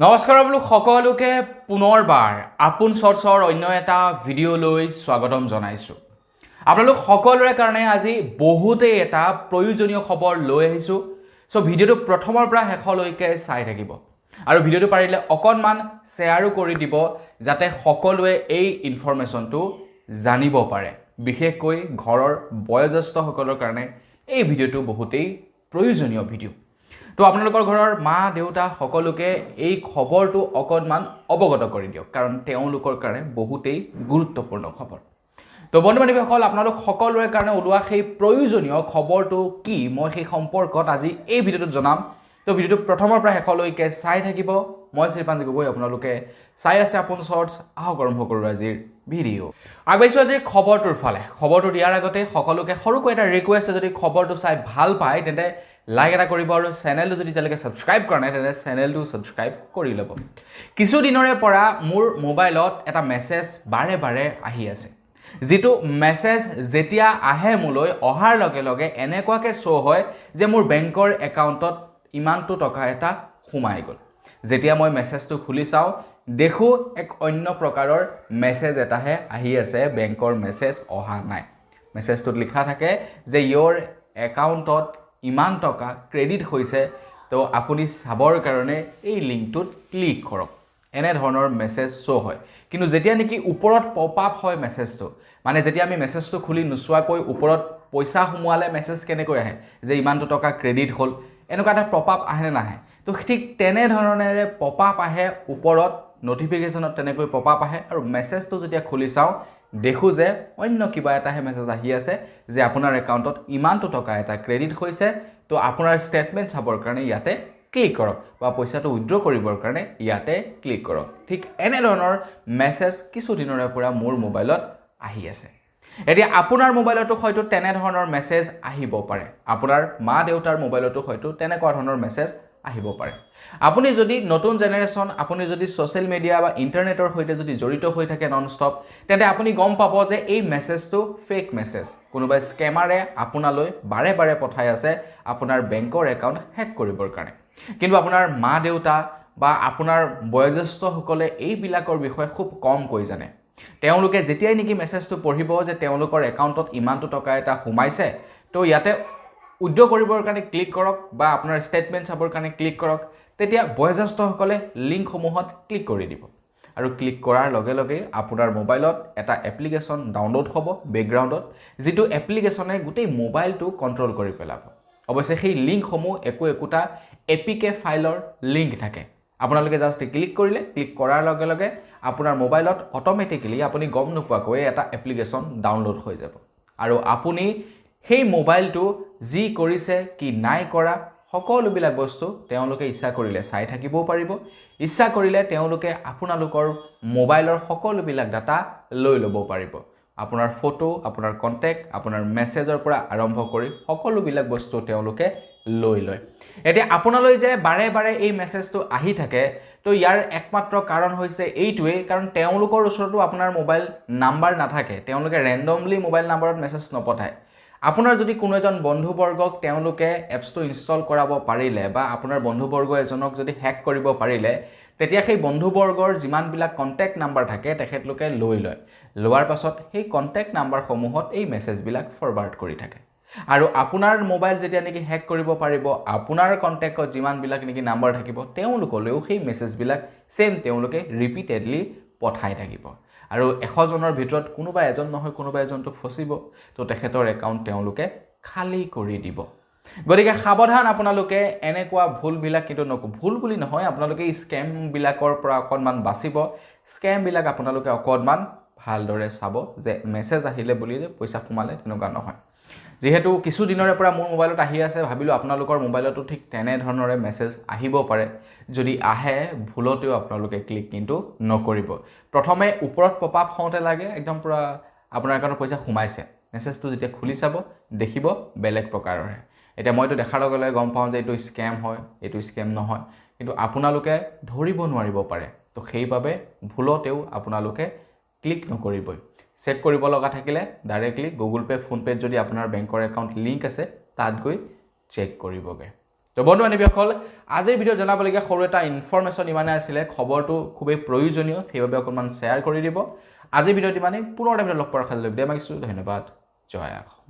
নমস্কাৰ সকলোকে পুনৰবাৰ আপোন চৰ্চৰ অন্য এটা ভিডিঅ'লৈ স্বাগতম জনাইছোঁ। আপোনালোক সকলোৰে কাৰণে আজি বহুতেই এটা প্ৰয়োজনীয় খবৰ লৈ আহিছোঁ। সো ভিডিঅ'টো প্ৰথমৰ পৰা শেষলৈকে চাই থাকিব আৰু ভিডিঅ'টো পাৰিলে অকণমান শ্বেয়াৰো কৰি দিব যাতে সকলোৱে এই ইনফৰমেশ্যনটো জানিব পাৰে। বিশেষকৈ ঘৰৰ বয়োজ্যেষ্ঠসকলৰ কাৰণে এই ভিডিঅ'টো বহুতেই প্ৰয়োজনীয় ভিডিঅ'। তো আপোনালোকৰ ঘৰৰ মা দেউতা সকলোকে এই খবৰটো অকণমান অৱগত কৰি দিয়ক, কাৰণ তেওঁলোকৰ কাৰণে বহুতেই গুৰুত্বপূৰ্ণ খবৰ। তো বন্ধু বান্ধৱীসকল, আপোনালোক সকলোৰে কাৰণে ওলোৱা সেই প্ৰয়োজনীয় খবৰটো কি মই সেই সম্পৰ্কত আজি এই ভিডিঅ'টোত জনাম। তো ভিডিঅ'টো প্ৰথমৰ পৰা শেষলৈকে চাই থাকিব। মই শ্ৰীপাঞ্জি গগৈ, আপোনালোকে চাই আছে আপোন চৰ্চ। আহক আৰম্ভ কৰোঁ আজিৰ ভিডিঅ'। আগবাঢ়িছোঁ আজিৰ খবৰটোৰ ফালে। খবৰটো দিয়াৰ আগতে সকলোকে সৰুকৈ এটা ৰিকুৱেষ্ট, যদি খবৰটো চাই ভাল পায় তেন্তে লাইক এটা কৰিব আৰু চেনেলটো যদি এতিয়ালৈকে ছাবস্ক্ৰাইব কৰা নাই তেন্তে চেনেলটো ছাবস্ক্ৰাইব কৰি ল'ব। কিছুদিনৰে পৰা মোৰ মোবাইলত এটা মেছেজ বাৰে বাৰে আহি আছে, যিটো মেছেজ যেতিয়া আহে মোলৈ, অহাৰ লগে লগে এনেকুৱাকৈ শ্ব' হয় যে মোৰ বেংকৰ একাউণ্টত ইমানটো টকা এটা সোমাই গ'ল। যেতিয়া মই মেছেজটো খুলি চাওঁ, দেখোঁ এক অন্য প্ৰকাৰৰ মেছেজ এটাহে আহি আছে, বেংকৰ মেছেজ অহা নাই। মেছেজটোত লিখা থাকে যে ইয়'ৰ একাউণ্টত ইমান টকা ক্ৰেডিট হৈছে, তো আপুনি চাবৰ কাৰণে এই লিংকটোত ক্লিক কৰক। এনেধৰণৰ মেছেজ শ্ব' হয়। কিন্তু যেতিয়া নেকি ওপৰত পপ আপ হয় মেছেজটো, মানে যেতিয়া আমি মেছেজটো খুলি নোচোৱাকৈ ওপৰত পইচা সোমোৱালে মেছেজ কেনেকৈ আহে যে ইমানটো টকা ক্ৰেডিট হ'ল, এনেকুৱা এটা পপ আপ আহে নে নাহে? তো ঠিক তেনেধৰণেৰে পপ আপ আহে, ওপৰত নটিফিকেশ্যনত তেনেকৈ পপ আপ আহে, আৰু মেছেজটো যেতিয়া খুলি চাওঁ দেখোঁ যে অন্য কিবা এটাহে মেছেজ আহি আছে যে আপোনাৰ একাউণ্টত ইমানটো টকা এটা ক্ৰেডিট হৈছে, তো আপোনাৰ ষ্টেটমেণ্ট চাবৰ কাৰণে ইয়াতে ক্লিক কৰক, বা পইচাটো উইথড্ৰ কৰিবৰ কাৰণে ইয়াতে ক্লিক কৰক। ঠিক এনেধৰণৰ মেছেজ কিছুদিনৰে পৰা মোৰ মোবাইলত আহি আছে। এতিয়া আপোনাৰ মোবাইলতো হয়তো তেনেধৰণৰ মেছেজ আহিব পাৰে, আপোনাৰ মা দেউতাৰ মোবাইলতো হয়তো তেনেকুৱা ধৰণৰ মেছেজ আহিব পাৰে। আপুনি যদি নতুন জেনেৰেশ্যন, আপুনি যদি ছ'চিয়েল মিডিয়া বা ইণ্টাৰনেটৰ সৈতে যদি জড়িত হৈ থাকে নন ষ্টপ, তেন্তে আপুনি গম পাব যে এই মেছেজটো ফেক মেছেজ। কোনোবাই স্কেমাৰে আপোনালৈ বাৰে বাৰে পঠাই আছে আপোনাৰ বেংকৰ একাউণ্ট হেক কৰিবৰ কাৰণে। কিন্তু আপোনাৰ মা দেউতা বা আপোনাৰ বয়োজ্যেষ্ঠসকলে এইবিলাকৰ বিষয়ে খুব কমকৈ জানে। তেওঁলোকে যেতিয়াই নেকি মেছেজটো পঢ়িব যে তেওঁলোকৰ একাউণ্টত ইমানটো টকা এটা সোমাইছে, তো ইয়াতে উইথড্ৰ কৰিবৰ কাৰণে ক্লিক কৰক বা আপোনাৰ ষ্টেটমেণ্ট চাবৰ কাৰণে ক্লিক কৰক, তেতিয়া বয়োজ্যেষ্ঠসকলে লিংকসমূহত ক্লিক কৰি দিব। আৰু ক্লিক কৰাৰ লগে লগেই আপোনাৰ মোবাইলত এটা এপ্লিকেশ্যন ডাউনলোড হ'ব বেকগ্ৰাউণ্ডত, যিটো এপ্লিকেশ্যনে গোটেই মোবাইলটো কণ্ট্ৰল কৰি পেলাব। অৱশ্যে সেই লিংকসমূহ একোটা APK ফাইলৰ লিংক থাকে। আপোনালোকে জাষ্ট ক্লিক কৰিলে, ক্লিক কৰাৰ লগে লগে আপোনাৰ মোবাইলত অট'মেটিকেলি আপুনি গম নোপোৱাকৈ এটা এপ্লিকেশ্যন ডাউনলোড হৈ যাব, আৰু আপুনি সেই মোবাইলটো যি কৰিছে কি নাই কৰা সকলোবিলাক বস্তু তেওঁলোকে ইচ্ছা কৰিলে চাই থাকিবও পাৰিব, ইচ্ছা কৰিলে তেওঁলোকে আপোনালোকৰ মোবাইলৰ সকলোবিলাক ডাটা লৈ ল'ব পাৰিব। আপোনাৰ ফটো, আপোনাৰ কণ্টেক্ট, আপোনাৰ মেছেজৰ পৰা আৰম্ভ কৰি সকলোবিলাক বস্তু তেওঁলোকে লৈ লয়। এতিয়া আপোনালৈ যে বাৰে বাৰে এই মেছেজটো আহি থাকে, তো ইয়াৰ একমাত্ৰ কাৰণ হৈছে এইটোৱেই, কাৰণ তেওঁলোকৰ ওচৰতো আপোনাৰ মোবাইল নাম্বাৰ নাথাকে। তেওঁলোকে ৰেণ্ডমলি মোবাইল নাম্বাৰত মেছেজ নপঠায়। আপোনাৰ যদি কোনো এজন বন্ধুবৰ্গক তেওঁলোকে এপছটো ইনষ্টল কৰাব পাৰিলে, বা আপোনাৰ বন্ধুবৰ্গ এজনক যদি হেক কৰিব পাৰিলে, তেতিয়া সেই বন্ধুবৰ্গৰ যিমানবিলাক কণ্টেক্ট নাম্বাৰ থাকে তেখেতলোকে লৈ লয়। লোৱাৰ পাছত সেই কণ্টেক্ট নাম্বাৰসমূহত এই মেছেজবিলাক ফৰৱাৰ্ড কৰি থাকে। আৰু আপোনাৰ মোবাইল যেতিয়া নেকি হেক কৰিব পাৰিব, আপোনাৰ কণ্টেক্টত যিমানবিলাক নেকি নাম্বাৰ থাকিব তেওঁলোকলৈও সেই মেছেজবিলাক ছেম তেওঁলোকে ৰিপিটেডলি পঠাই থাকিব। আৰু 100 জনৰ ভিতৰত কোনোবা এজন নহয় কোনোবা এজনটো ফচিব, তো তেখেতৰ একাউণ্ট তেওঁলোকে খালী কৰি দিব। গতিকে সাৱধান আপোনালোকে, এনেকুৱা ভুলবিলাক কিন্তু ভুল বুলি নহয়, আপোনালোকে এই স্কেমবিলাকৰ পৰা অকণমান বাচিব। স্কেমবিলাক আপোনালোকে অকণমান ভালদৰে চাব, যে মেছেজ আহিলে বুলি যে পইচা সোমালে তেনেকুৱা নহয়। যিহেতু কিছুদিনৰে পৰা মোৰ মোবাইলত আহি আছে, ভাবিলোঁ আপোনালোকৰ মোবাইলতো ঠিক তেনেধৰণৰে মেছেজ আহিব পাৰে। যদি আহে, ভুলতেও আপোনালোকে ক্লিক কিন্তু নকৰিব। প্ৰথমে ওপৰত পপ আপ হওঁতে লাগে একদম পূৰা আপোনাৰ একাউণ্টত পইচা সোমাইছে, মেছেজটো যেতিয়া খুলি চাব দেখিব বেলেগ প্ৰকাৰৰে। এতিয়া মইতো দেখাৰ লগে লগে গম পাওঁ যে এইটো স্কেম হয়, এইটো স্কেম নহয়, কিন্তু আপোনালোকে ধৰিব নোৱাৰিব পাৰে। তো সেইবাবে ভুলতেও আপোনালোকে ক্লিক নকৰিবই। চেক কৰিব লগা থাকিলে ডাইৰেক্টলি গুগল পে', ফোনপে'ত যদি আপোনাৰ বেংকৰ একাউণ্ট লিংক আছে তাত গৈ চেক কৰিবগৈ। তো বন্ধু বান্ধৱীসকল আজিৰ ভিডিঅ'ত জনাবলগীয়া সৰু এটা ইনফৰমেশ্যন ইমানে আছিলে খবৰটো খুবেই প্ৰয়োজনীয় সেইবাবে অকণমান শ্বেয়াৰ কৰি দিব আজিৰ ভিডিঅ'ত ইমানেই পুনৰ এটা ভিডিঅ' লগ পোৱাৰ আশা লৈ বিদায় মাগিছোঁ ধন্যবাদ জয় আস